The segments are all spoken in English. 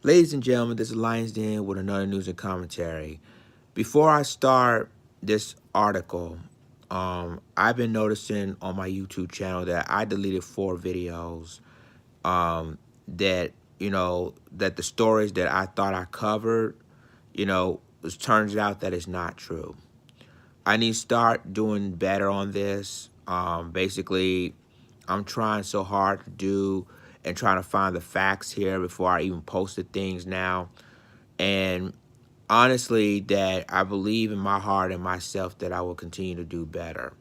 Ladies and gentlemen, this is Lions Den with another news and commentary. Before I start this article, I've been noticing on my YouTube channel that I deleted 4 videos. That the stories that I thought I covered, it turns out that it's not true. I need to start doing better on this. Basically, I'm trying so hard to do and trying to find the facts here before I even posted things now. And honestly, that I believe in my heart and myself that I will continue to do better.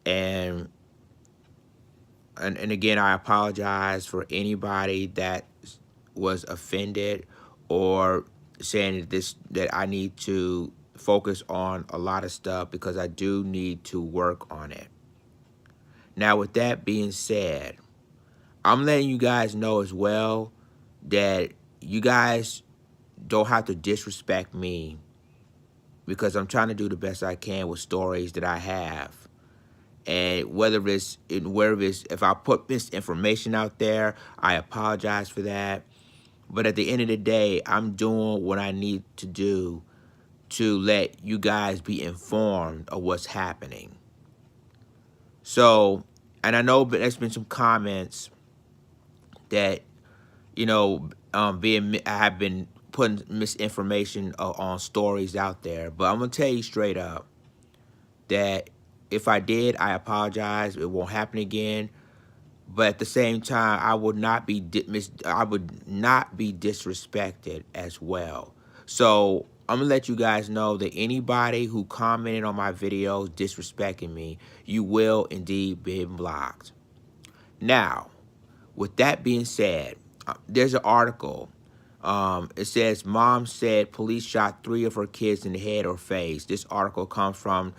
And and again, I apologize for anybody that was offended or saying that I need to focus on a lot of stuff because I do need to work on it. Now, with that being said, I'm letting you guys know as well that you guys don't have to disrespect me because I'm trying to do the best I can with stories that I have. And if I put misinformation out there, I apologize for that. But at the end of the day, I'm doing what I need to do to let you guys be informed of what's happening. So, and I know there's been some comments that, I have been putting misinformation on stories out there. But I'm going to tell you straight up that if I did, I apologize. It won't happen again. But at the same time, I would not be disrespected as well. So I'm gonna let you guys know that anybody who commented on my videos disrespecting me, you will indeed be blocked. Now, with that being said, there's an article. It says, Mom said police shot 3 of her kids in the head or face. This article comes from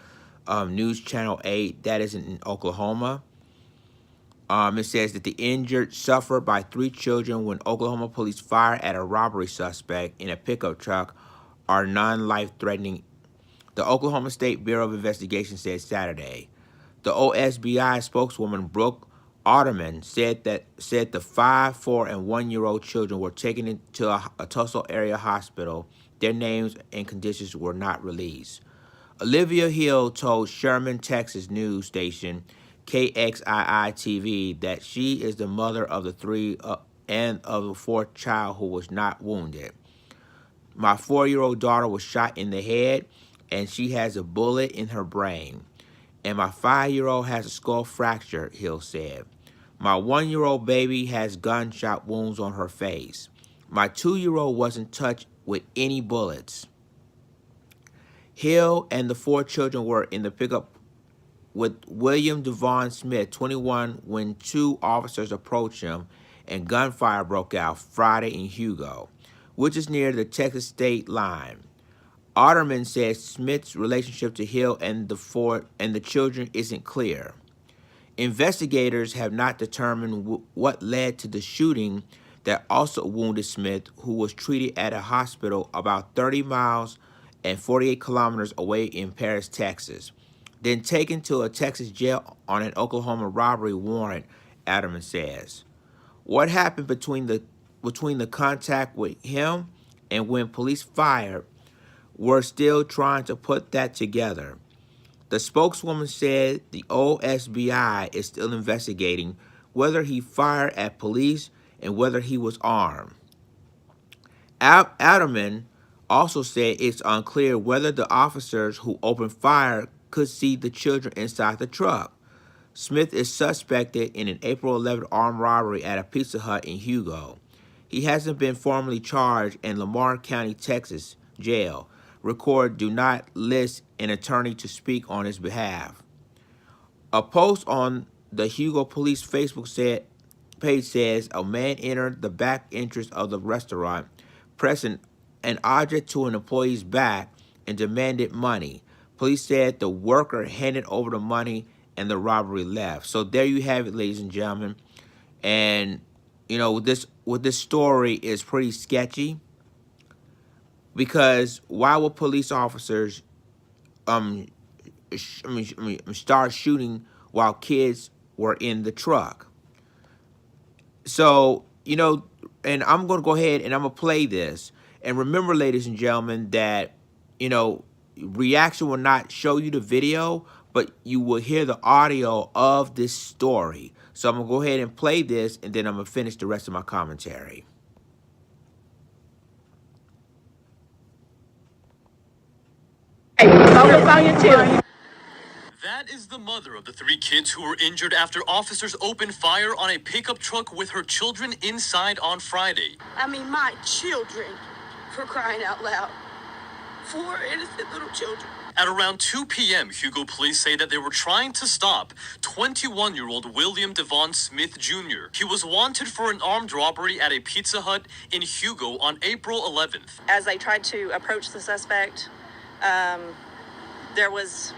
News Channel 8. That is in Oklahoma. It says that the injured suffered by 3 children when Oklahoma police fired at a robbery suspect in a pickup truck are non-life-threatening. The Oklahoma State Bureau of Investigation said Saturday. The OSBI spokeswoman Brooke Otterman said the 5, 4, and 1-year-old children were taken into a Tulsa area hospital. Their names and conditions were not released. Olivia Hill told Sherman, Texas news station KXII-TV that she is the mother of the 3 and of the 4th child who was not wounded. My 4-year-old daughter was shot in the head and she has a bullet in her brain. And my 5-year-old has a skull fracture, Hill said. My 1-year-old baby has gunshot wounds on her face. My 2-year-old wasn't touched with any bullets. Hill and the 4 children were in the pickup with William Devon Smith, 21, when 2 officers approached him and gunfire broke out Friday in Hugo, which is near the Texas state line. Otterman said Smith's relationship to Hill and the children isn't clear. Investigators have not determined what led to the shooting that also wounded Smith, who was treated at a hospital about 30 miles and 48 kilometers away in Paris, Texas, then taken to a Texas jail on an Oklahoma robbery warrant, Otterman says. What happened between the contact with him and when police fired, we're still trying to put that together. The spokeswoman said the OSBI is still investigating whether he fired at police and whether he was armed. Adderman also said it's unclear whether the officers who opened fire could see the children inside the truck. Smith is suspected in an April 11th armed robbery at a Pizza Hut in Hugo. He hasn't been formally charged in Lamar County, Texas jail. Record do not list an attorney to speak on his behalf. A post on the Hugo Police Facebook page says a man entered the back entrance of the restaurant, pressing an object to an employee's back and demanded money. Police said the worker handed over the money and the robbery left. So there you have it, ladies and gentlemen. And with this story is pretty sketchy because why would police officers start shooting while kids were in the truck? So and I'm going to go ahead and I'm going to play this. And remember, ladies and gentlemen, that, you know, reaction will not show you the video, but you will hear the audio of this story. So I'm going to go ahead and play this, and then I'm going to finish the rest of my commentary. Focus on your children. That is the mother of the 3 kids who were injured after officers opened fire on a pickup truck with her children inside on Friday. I mean, my children, for crying out loud. 4 innocent little children. At around 2 p.m., Hugo police say that they were trying to stop 21-year-old William Devon Smith Jr. He was wanted for an armed robbery at a Pizza Hut in Hugo on April 11th. As they tried to approach the suspect, there was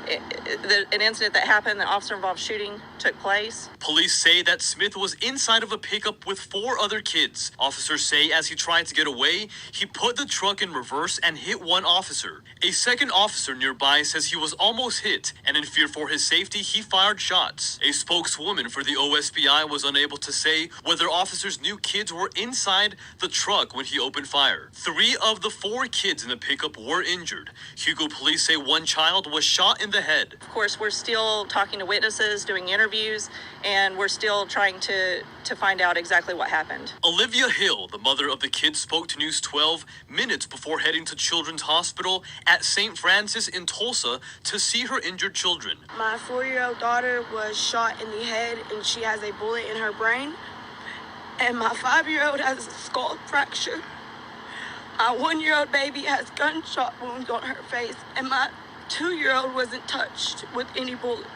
an incident that happened. The officer-involved shooting took place. Police say that Smith was inside of a pickup with 4 other kids. Officers say as he tried to get away, he put the truck in reverse and hit one officer. A second officer nearby says he was almost hit, and in fear for his safety, he fired shots. A spokeswoman for the OSBI was unable to say whether officers knew kids were inside the truck when he opened fire. 3 of the 4 kids in the pickup were injured. Hugo police say one child was shot in the head. Of course, we're still talking to witnesses, doing interviews, and we're still trying to find out exactly what happened. Olivia Hill, the mother of the kids, spoke to News 12 minutes before heading to Children's Hospital at St. Francis in Tulsa to see her injured children. My 4-year-old daughter was shot in the head and she has a bullet in her brain. And my 5-year-old has a skull fracture. My 1-year-old baby has gunshot wounds on her face, and my 2-year-old wasn't touched with any bullets.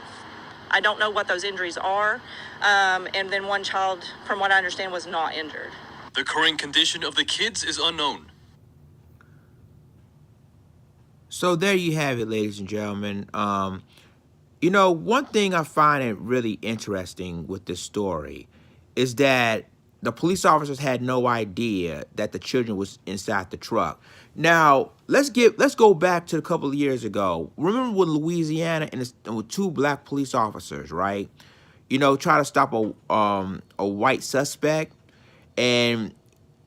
I don't know what those injuries are, and then one child, from what I understand, was not injured. The current condition of the kids is unknown. So there you have it, ladies and gentlemen. You know, one thing I find it really interesting with this story is that the police officers had no idea that the children was inside the truck. Now, let's go back to a couple of years ago. Remember when Louisiana and with 2 black police officers, right? You know, try to stop a white suspect, and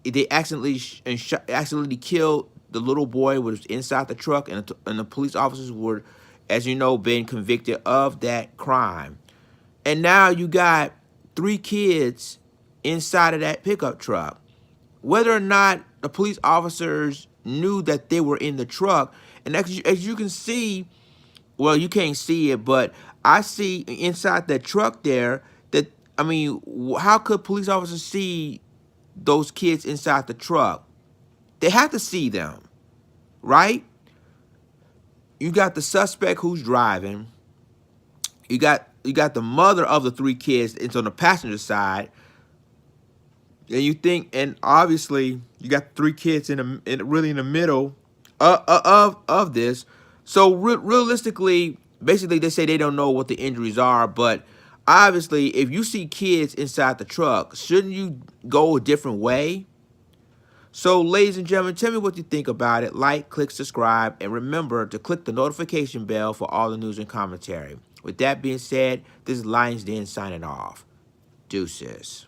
they accidentally killed the little boy who was inside the truck, and the police officers were, as you know, being convicted of that crime. And now you got 3 kids inside of that pickup truck. Whether or not the police officers knew that they were in the truck, and as you can see, well, you can't see it, but I see inside that truck there that, I mean, how could police officers see those kids inside the truck? They have to see them, right? You got the suspect who's driving. You got the mother of the 3 kids. It's on the passenger side. And you think, and obviously you got 3 kids really in the middle of this. So realistically, basically they say they don't know what the injuries are, but obviously if you see kids inside the truck, shouldn't you go a different way? So ladies and gentlemen, tell me what you think about it. Like, click, subscribe, and remember to click the notification bell for all the news and commentary. With that being said, this is Lions Den signing off. Deuces.